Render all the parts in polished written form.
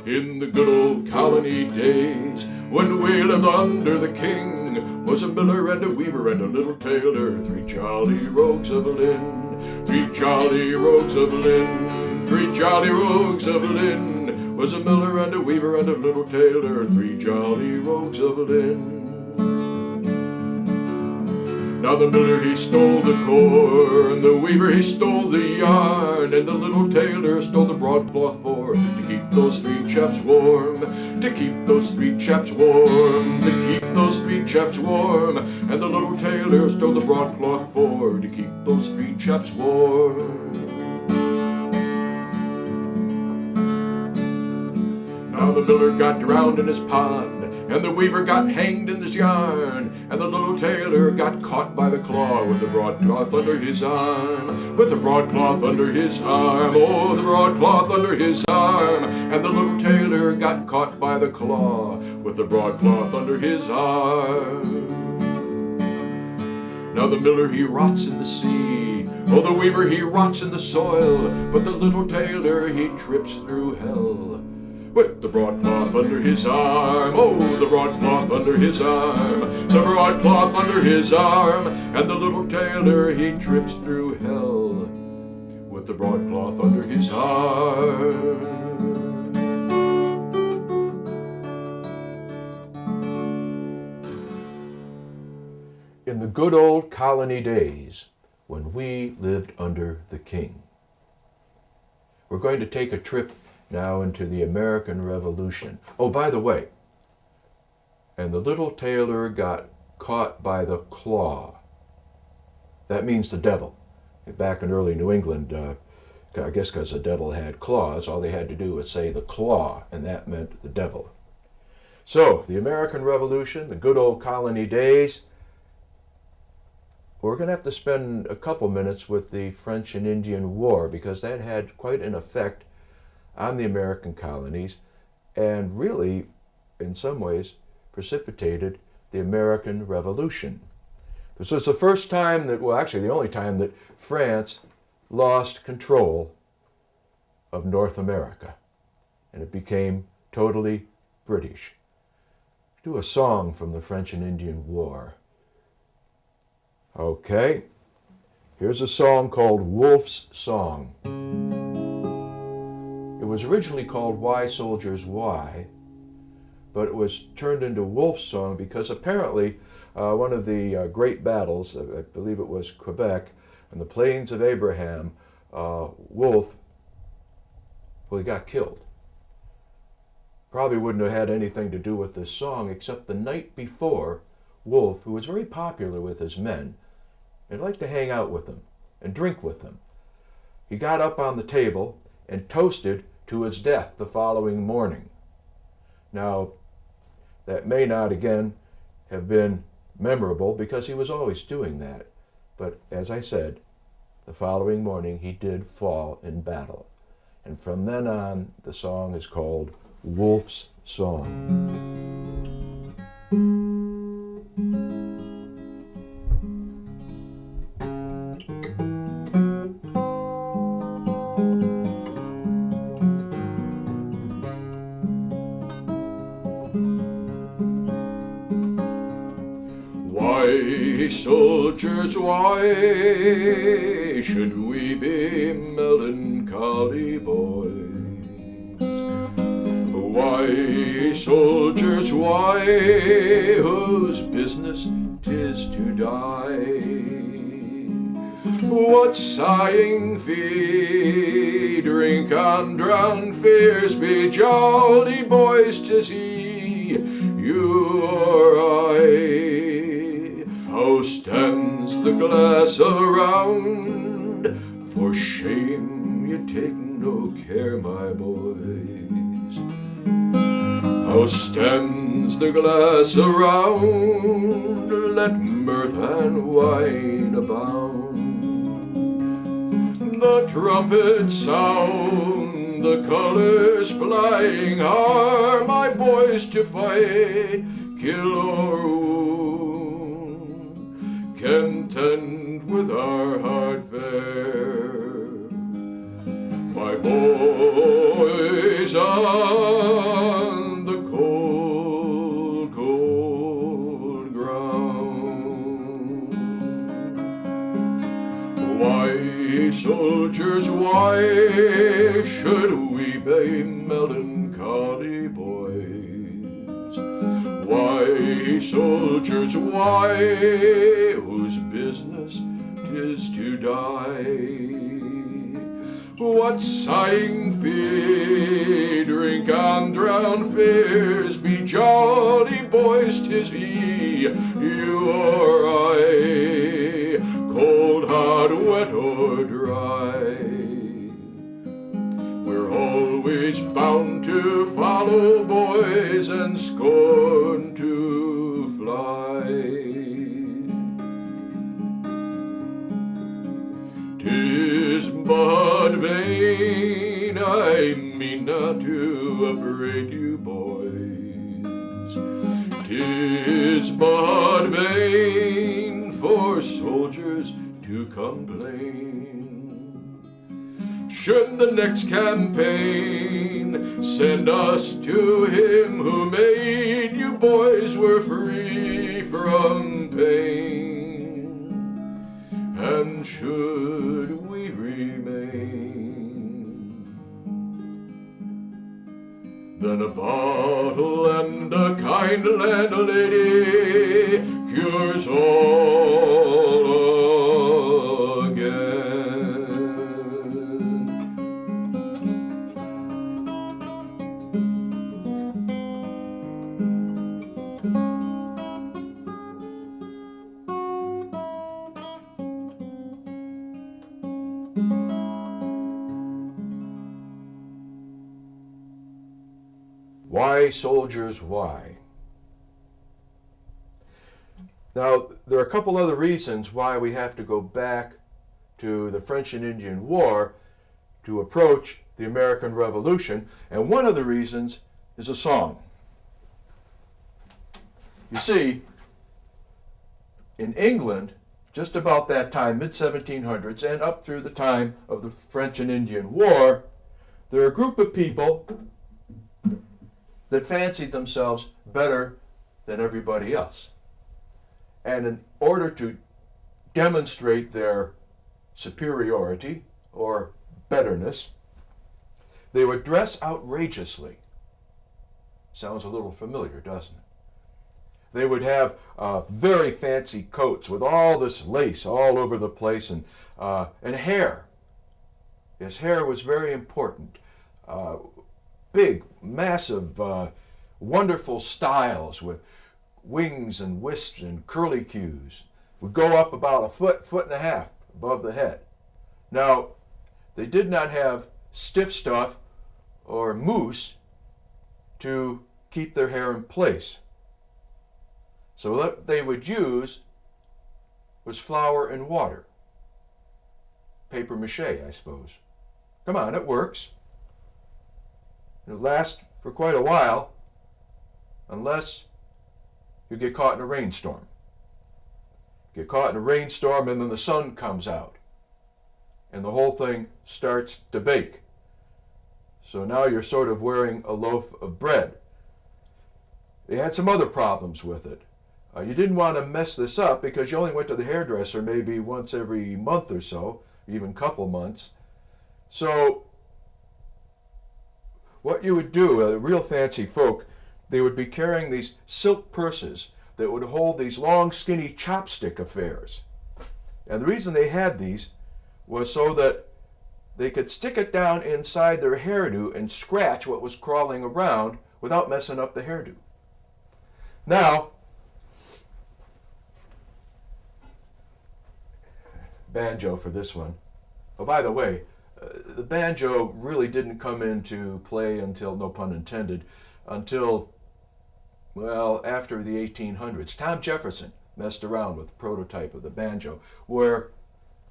In the good old colony days, when we lived under the king, was a miller and a weaver and a little tailor, three jolly rogues of Lynn. Three jolly rogues of Lynn, three jolly rogues of Lynn, was a miller and a weaver and a little tailor, three jolly rogues of Lynn. Now the miller he stole the corn, the weaver he stole the yarn, and the little tailor stole the broadcloth for to keep those three chaps warm, to keep those three chaps warm, to keep those three chaps warm. And the little tailor stole the broadcloth for to keep those three chaps warm. Now the miller got drowned in his pond, and the weaver got hanged in his yarn, and the little tailor got caught by the claw with the broadcloth under his arm, with the broadcloth under his arm, oh, the broadcloth under his arm. And the little tailor got caught by the claw with the broadcloth under his arm. Now the miller he rots in the sea, oh, the weaver he rots in the soil, but the little tailor he trips through hell with the broadcloth under his arm, oh, the broadcloth under his arm, the broadcloth under his arm. And the little tailor he trips through hell with the broadcloth under his arm. In the good old colony days, when we lived under the king. We're going to take a trip now into the American Revolution. Oh, by the way, and the little tailor got caught by the claw. That means the devil. Back in early New England, I guess because the devil had claws, all they had to do was say the claw, and that meant the devil. So, the American Revolution, the good old colony days. We're going to have to spend a couple minutes with the French and Indian War, because that had quite an effect on the American colonies, and really, in some ways, precipitated the American Revolution. This was the first time that, well, actually the only time that France lost control of North America, and it became totally British. Do a song from the French and Indian War. Okay, here's a song called Wolfe's Song. It was originally called Why Soldiers Why, but it was turned into Wolfe's Song because apparently one of the great battles, I believe it was Quebec, and the Plains of Abraham, Wolfe, well, he got killed. Probably wouldn't have had anything to do with this song, except the night before, Wolfe, who was very popular with his men, and liked to hang out with them and drink with them, he got up on the table and toasted to his death the following morning. Now, that may not again have been memorable because he was always doing that. But as I said, the following morning he did fall in battle. And from then on, the song is called Wolfe's Song. Why, soldiers, why should we be melancholy boys? Why, soldiers, why, whose business 'tis to die? What sighing fee, drink on drowned fears, be jolly boys to see you or I. How stands the glass around? For shame you take no care, my boys. How stands the glass around? Let mirth and wine abound. The trumpets sound, the colors flying, are my boys to fight, kill or wound, content with our hard fare. My boys are soldiers, why should we be melancholy boys? Why, soldiers, why, whose business 'tis to die? What sighing fear, drink and drown fears, be jolly boys, 'tis he, you or I, cold, hard, wet or dry. We're always bound to follow boys and scorn to fly. 'Tis but vain, I mean not to upbraid you boys. 'Tis but vain for soldiers to complain. Should the next campaign send us to him who made you boys were free from pain, and should we remain, then a bottle and a kind landlady cures all again. Why, soldiers, why? Now, there are a couple other reasons why we have to go back to the French and Indian War to approach the American Revolution, and one of the reasons is a song. You see, in England, just about that time, mid-1700s, and up through the time of the French and Indian War, there are a group of people that fancied themselves better than everybody else. And in order to demonstrate their superiority or betterness, they would dress outrageously. Sounds a little familiar, doesn't it? They would have very fancy coats with all this lace all over the place, and hair. Yes, hair was very important. Big, massive, wonderful styles with wings and wisps and curlicues would go up about a foot, foot and a half above the head. Now, they did not have stiff stuff or mousse to keep their hair in place. So what they would use was flour and water. Paper mache, I suppose. Come on, it works. It'll last for quite a while, unless you get caught in a rainstorm. Get caught in a rainstorm and then the sun comes out and the whole thing starts to bake. So now you're sort of wearing a loaf of bread. They had some other problems with it. You didn't want to mess this up because you only went to the hairdresser maybe once every month or so, even couple months. So what you would do, real fancy folk, they would be carrying these silk purses that would hold these long, skinny chopstick affairs. And the reason they had these was so that they could stick it down inside their hairdo and scratch what was crawling around without messing up the hairdo. Now, banjo for this one. Oh, by the way, the banjo really didn't come into play until, no pun intended, until, well, after the 1800s. Tom Jefferson messed around with the prototype of the banjo, where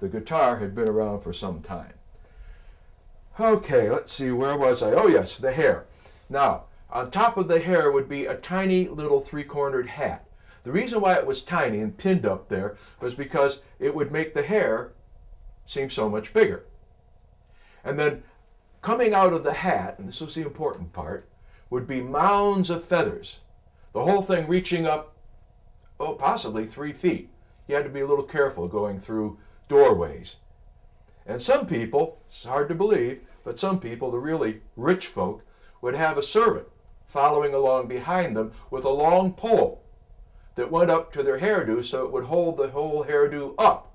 the guitar had been around for some time. Okay, let's see, where was I? Oh yes, the hair. Now, on top of the hair would be a tiny little three-cornered hat. The reason why it was tiny and pinned up there was because it would make the hair seem so much bigger. And then coming out of the hat, and this was the important part, would be mounds of feathers. The whole thing reaching up, possibly 3 feet. You had to be a little careful going through doorways. And some people, it's hard to believe, but some people, the really rich folk, would have a servant following along behind them with a long pole that went up to their hairdo so it would hold the whole hairdo up.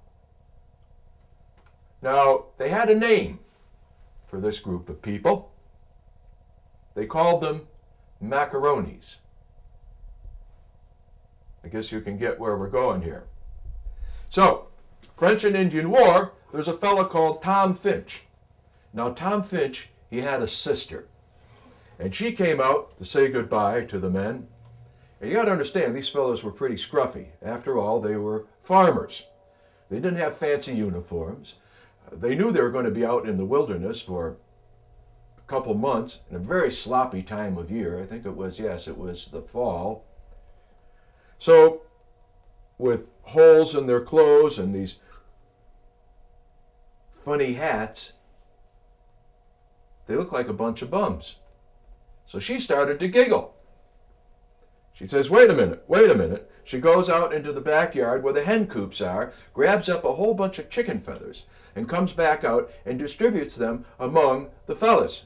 Now, they had a name for this group of people. They called them macaronis. I guess you can get where we're going here. So, French and Indian War, there's a fellow called Tom Finch. Now, Tom Finch, he had a sister. And she came out to say goodbye to the men. And you got to understand, these fellows were pretty scruffy. After all, they were farmers. They didn't have fancy uniforms. They knew they were going to be out in the wilderness for a couple months in a very sloppy time of year. I think it was, yes, it was the fall. So, with holes in their clothes and these funny hats, they looked like a bunch of bums. So she started to giggle. She says, wait a minute, wait a minute. She goes out into the backyard where the hen coops are, grabs up a whole bunch of chicken feathers, and comes back out and distributes them among the fellas,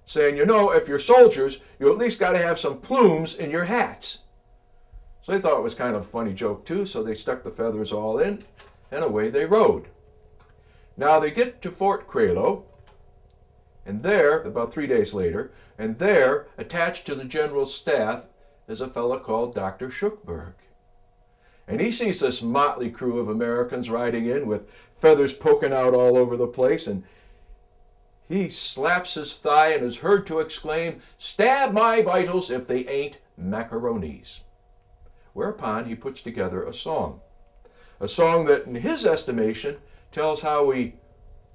saying, you know, if you're soldiers, you at least got to have some plumes in your hats. So they thought it was kind of a funny joke too, so they stuck the feathers all in, and away they rode. Now they get to Fort Crelo, and there, about 3 days later, and there, attached to the general's staff, is a fellow called Dr. Shuckburgh. And he sees this motley crew of Americans riding in with feathers poking out all over the place, and he slaps his thigh and is heard to exclaim, stab my vitals if they ain't macaronis. Whereupon he puts together a song that in his estimation tells how we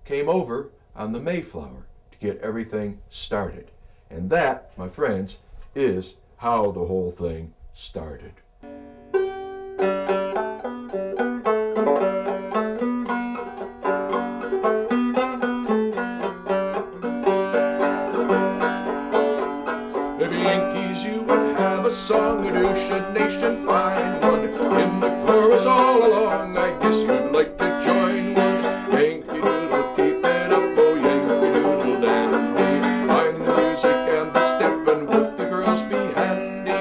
came over on the Mayflower to get everything started. And that, my friends, is how the whole thing started. If Yankees you would have a song, and who should nation find one? In the chorus all along, I guess you'd like to join one. Yankee Doodle, keep it up, oh Yankee Doodle dandy. Find the music and the step, and with the girls be handy.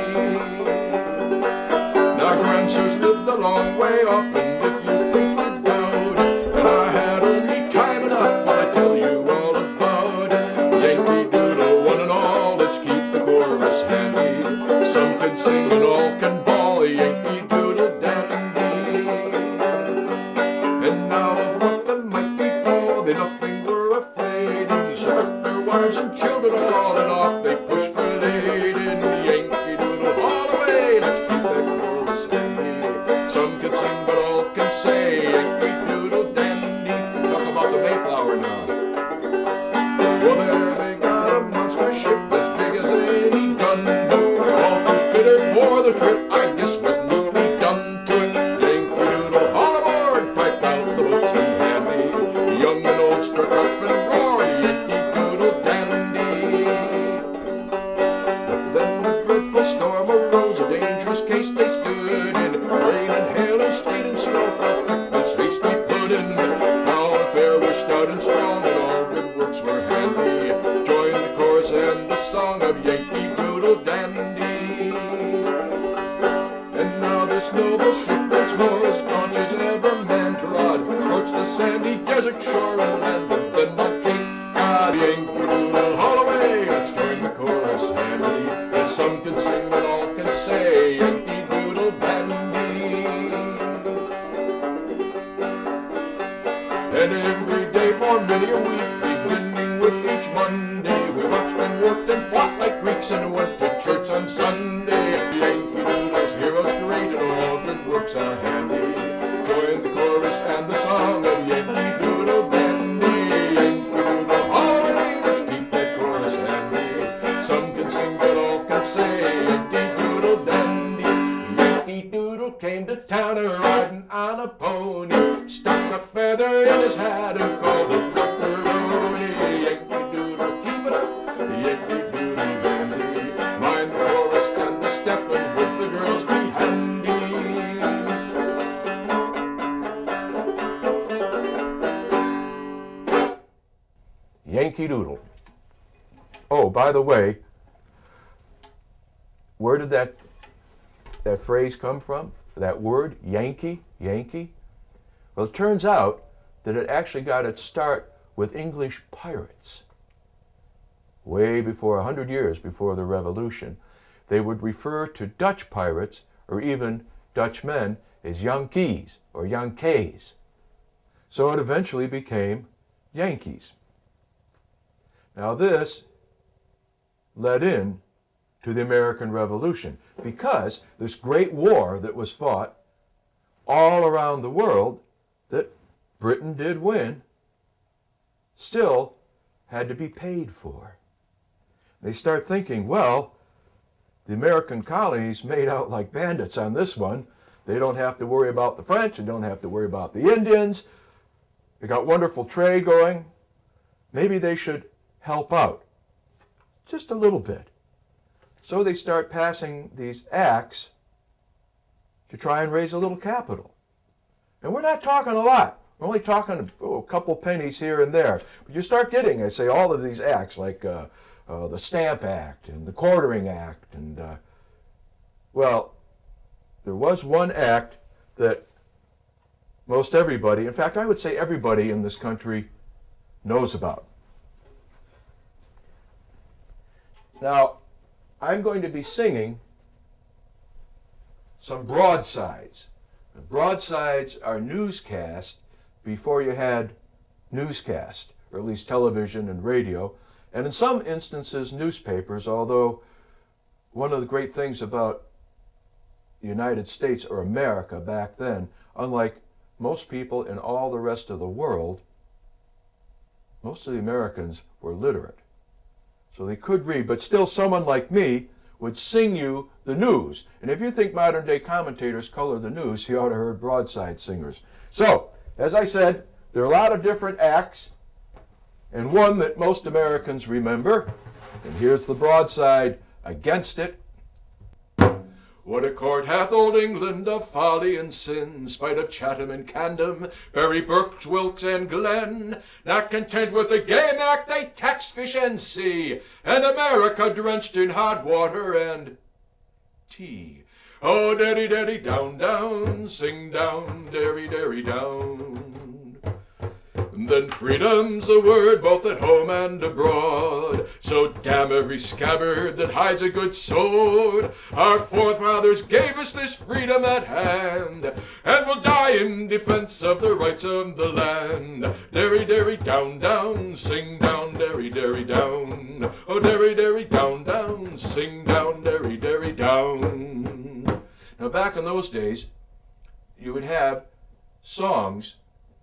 Now grandsires lived a long way off, and if you think about it, and I had only time enough, but I tell you all about it. Yankee Doodle, one and all, let's keep the chorus handy. Some can sing and all can bawl, Yankee Doodle dandy. And now of what them might befall, they nothing were afraid, and so took their wives and children all, and off they pushed for Leyden. Yankee Doodle all the way, let's keep that chorus handy. Some can sing but all can say, Yankee Doodle dandy. Talk about the Mayflower now. Well, there they got a monster ship as big as any gun, all configured for the trip, I guess was neatly done to it. Yankee Doodle all aboard, pipe out the boats and handy. Young and old struck up and roared, Yankee Doodle dandy. But then a dreadful storm arose, a dangerous case they stood in. Rain and hail and sleet and snow, this hasty pudding. Now the fair were stout and strong, and all good works were handy. Join the chorus and the song of Yankee Doodle dandy. And now this noble ship once more, as staunch as ever man trod, approached the sandy desert shore and landed then on Cape Cod. Yankee Doodle all away, let's join the chorus handy. As some can sing and all can say, Yankee Doodle dandy. And every day for many a week, beginning with each Monday, we watched and worked and fought like Greeks and went to church on Sunday. Yankee Doodle's heroes great and all good works are handy. Join the chorus and the song of Yankee Doodle dandy. Yankee Doodle all the way, let's keep that chorus handy. Some can sing but all can say, Yankee Doodle dandy. Yankee Doodle came to town riding on a pony, stuck a feather in his hat and called it macaroni. Yankee Doodle, keep it up, Yankee Doodle dandy. Mind the chorus and the step, and Yankee Doodle. Oh, by the way, where did that phrase come from? That word, Yankee, Yankee? Well, it turns out that it actually got its start with English pirates. Way before, 100 years before the Revolution, they would refer to Dutch pirates, or even Dutchmen, as Yankees or Yankees. So it eventually became Yankees. Now this led in to the American Revolution, because this great war that was fought all around the world that Britain did win still had to be paid for. They start thinking, well, the American colonies made out like bandits on this one. They don't have to worry about the French, they don't have to worry about the Indians. They got wonderful trade going. Maybe they should help out just a little bit. So they start passing these acts to try and raise a little capital. And we're not talking a lot. We're only talking a couple pennies here and there. But you start getting, I say, all of these acts, like the Stamp Act and the Quartering Act. And, well, there was one act that most everybody, in fact, I would say everybody in this country knows about. Now, I'm going to be singing some broadsides. Broadsides are newscasts before you had newscast, or at least television and radio, and in some instances newspapers, although one of the great things about the United States, or America back then, unlike most people in all the rest of the world, most of the Americans were literate. So they could read, but still someone like me would sing you the news. And if you think modern day commentators color the news, you ought to have heard broadside singers. So, as I said, there are a lot of different acts, and one that most Americans remember, and here's the broadside against it. What accord hath old England of folly and sin, spite of Chatham and Camden, Barry, Berks, Wilkes, and Glen? Not content with the Game Act, they taxed fish and sea, and America drenched in hot water and tea. Oh, derry, derry, down, down, sing down, derry, derry, down. Then freedom's a word both at home and abroad, so damn every scabbard that hides a good sword. Our forefathers gave us this freedom at hand, and will die in defense of the rights of the land. Derry, derry, down, down, sing down, derry, derry, down. Oh, derry, derry, down, down, sing down, derry, derry, down. Now back in those days, you would have songs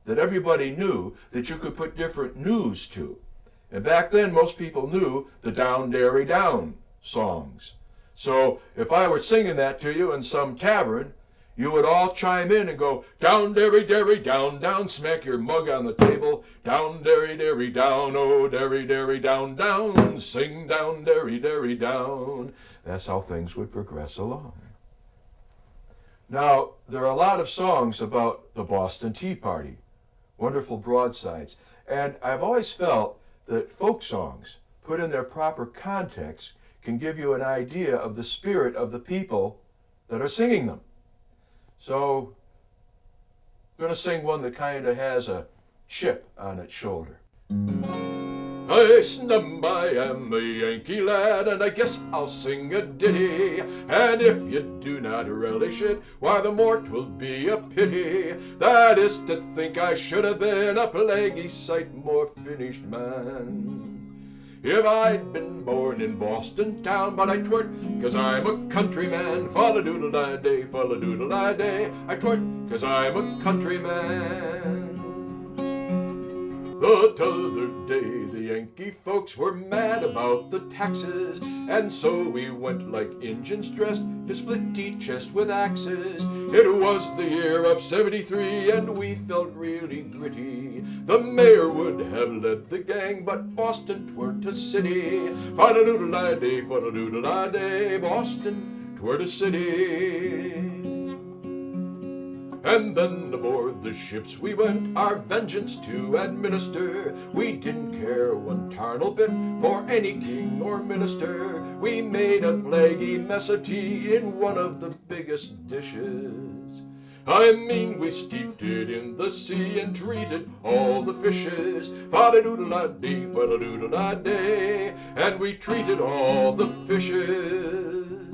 that everybody knew that you could put different news to. And back then, most people knew the Down, Derry, Down songs. So if I were singing that to you in some tavern, you would all chime in and go, down, derry, derry, down, down, smack your mug on the table, down, derry, derry, down, oh, derry, derry, down, down, sing down, derry, derry, down. That's how things would progress along. Now, there are a lot of songs about the Boston Tea Party. Wonderful broadsides. And I've always felt that folk songs, put in their proper context, can give you an idea of the spirit of the people that are singing them. So, I'm going to sing one that kind of has a chip on its shoulder. I snum, I am a Yankee lad, and I guess I'll sing a ditty. And if you do not relish it, why the more 'twill be a pity. That is to think I should have been a plaguey sight more finished man. If I'd been born in Boston town, but I twert, 'cause I'm a countryman. Fall-a-doodle-di-day, fall-a-doodle-di-day. I twert, 'cause I'm a countryman. The t'other day the Yankee folks were mad about the taxes, and so we went like Injuns dressed to split each chest with axes. It was the year of '73 and we felt really gritty. The mayor would have led the gang, but Boston tweren't a city. Fa-da-doodle-di-day, fa-da-doodle-di-day, Boston tweren't a city. And then aboard the ships we went, our vengeance to administer. We didn't care one tarnal bit for any king or minister. We made a plaguey mess of tea in one of the biggest dishes. I mean, we steeped it in the sea and treated all the fishes. Fa-da-doodle-da-dee, fa-da-doodle-da-day, and we treated all the fishes.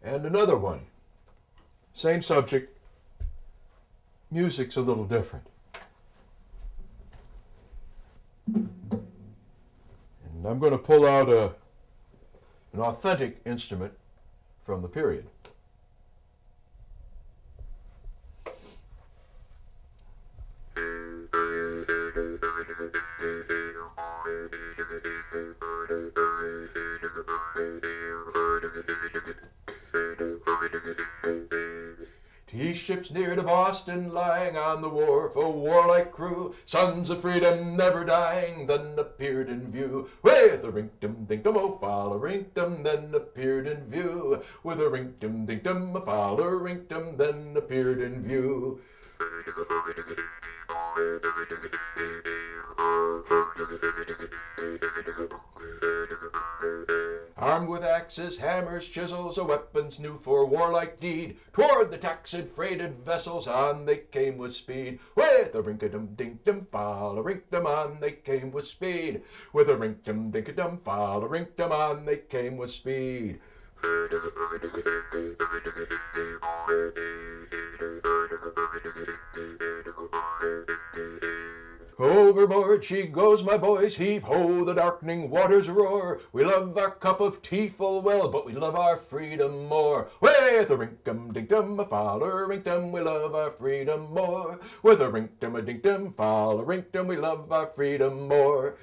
And another one, same subject, music's a little different. And I'm going to pull out an authentic instrument from the period. Tea ships near to Boston, lying on the wharf, a warlike crew, sons of freedom never dying, then appeared in view. With a ring-tum-ding-tum, oh, fall-a-ring-tum, then appeared in view. With a ring-tum-ding-tum, a fall-a-ring-tum, then appeared in view. Armed with axes, hammers, chisels, a weapons new for warlike deed, toward the taxed freighted vessels on they came with speed. With a rink-a-dum-ding-dum, fall-a-rink-dum, on they came with speed. With a rink-dum-ding-a-dum, fall-a-rink-dum, on they came with speed. Overboard she goes, my boys, heave-ho, the darkening waters roar. We love our cup of tea full well, but we love our freedom more. With a rink-dum-ding-dum, a fall-a-rink-dum, we love our freedom more. With a rink-dum-a-ding-dum, fall-a-rink-dum, we love our freedom more.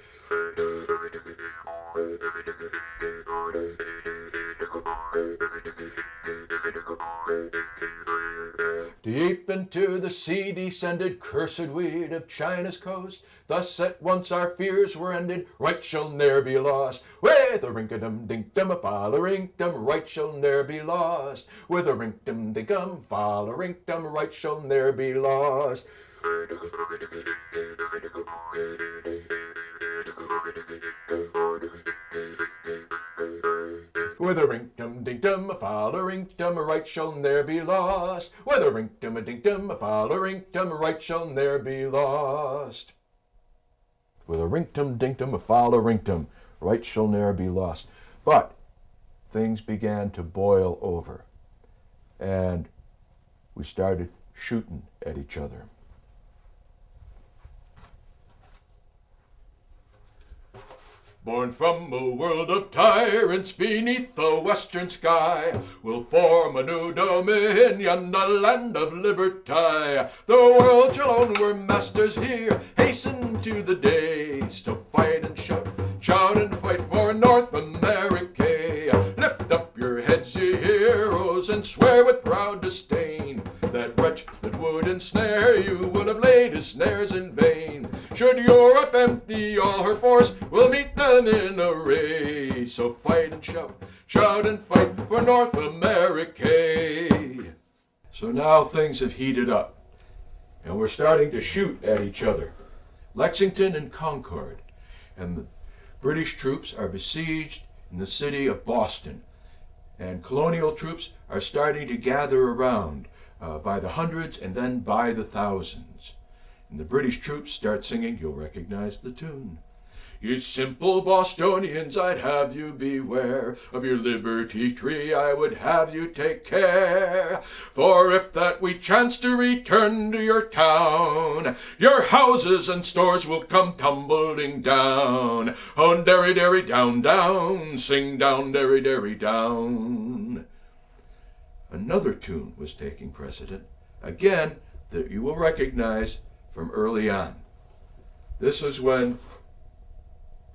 Deep into the sea descended, cursed weed of China's coast. Thus at once our fears were ended, right shall ne'er be lost. With a rink-a-dum-ding-dum, a fall-a-rink-dum, right shall ne'er be lost. With a rink-dum-ding-dum, fall-a-rink-dum, right shall ne'er be lost. With a rink-dum-ding-dum, a fall-a-rink-dum, right shall ne'er be lost. With a rink-dum-a-ding-dum, a fall-a-rink-dum, right shall ne'er be lost. With a rink-dum-ding-dum, a fall-a-rink-dum, right shall ne'er be lost. But things began to boil over, and we started shooting at each other. Born from a world of tyrants beneath the western sky, we'll form a new dominion, a land of liberty. The world shall own, we're masters here, hasten to the days to fight and shout and fight for North America. Lift up your heads, ye heroes, and swear with proud disdain that wretch that would ensnare you would have laid his snares in vain. Should Europe empty all her force, we'll meet them in array. So fight and shout and fight for North America. So now things have heated up, and we're starting to shoot at each other. Lexington and Concord, and the British troops are besieged in the city of Boston, and colonial troops are starting to gather around by the hundreds and then by the thousands. And the British troops start singing, you'll recognize the tune. You simple Bostonians, I'd have you beware of your liberty tree, I would have you take care. For if that we chance to return to your town, your houses and stores will come tumbling down. Oh, derry, derry, down, down, sing down, derry, derry, down. Another tune was taking precedent, again, that you will recognize from early on. This was when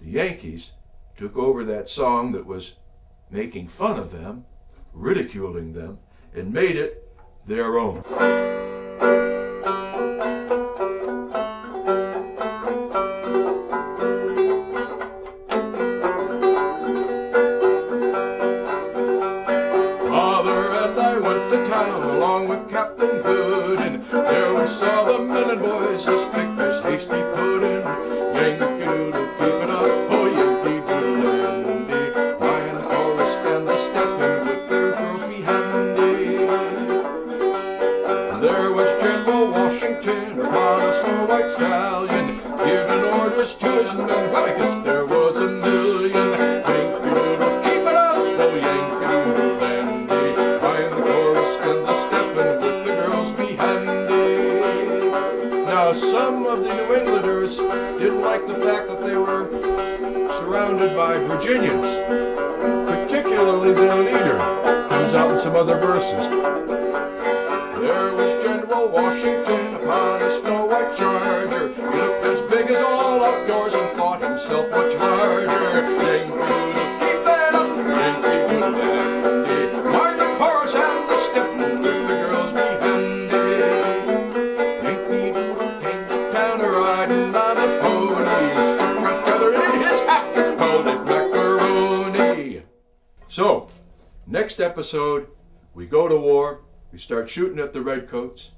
the Yankees took over that song that was making fun of them, ridiculing them, and made it their own. giving orders to his men. Well, I guess there was a million. Yankee Doodle, keep it up, oh Yankee Doodle dandy. Find the chorus and the steppin' with the girls be handy. Now, some of the New Englanders didn't like the fact that they were surrounded by Virginians, particularly their leader. Comes out in some other verses. There was General Washington upon a snow-white charger. He looked as big as all outdoors and thought himself much larger. Yankee Doodle, keep that up, Yankee Doodle dandy. Mind the chorus and the step, with the girls be handy. Yankee Doodle came to town riding on a pony, stuck a feather in his hat, called it macaroni. So, next episode, we go to war. We start shooting at the redcoats.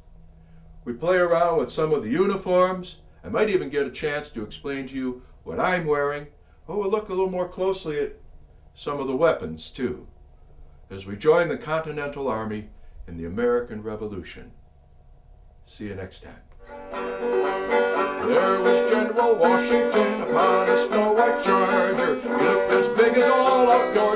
We play around with some of the uniforms. I might even get a chance to explain to you what I'm wearing. Oh, we'll look a little more closely at some of the weapons, too, as we join the Continental Army in the American Revolution. See you next time. There was General Washington upon a snow-white charger. He looked as big as all outdoors.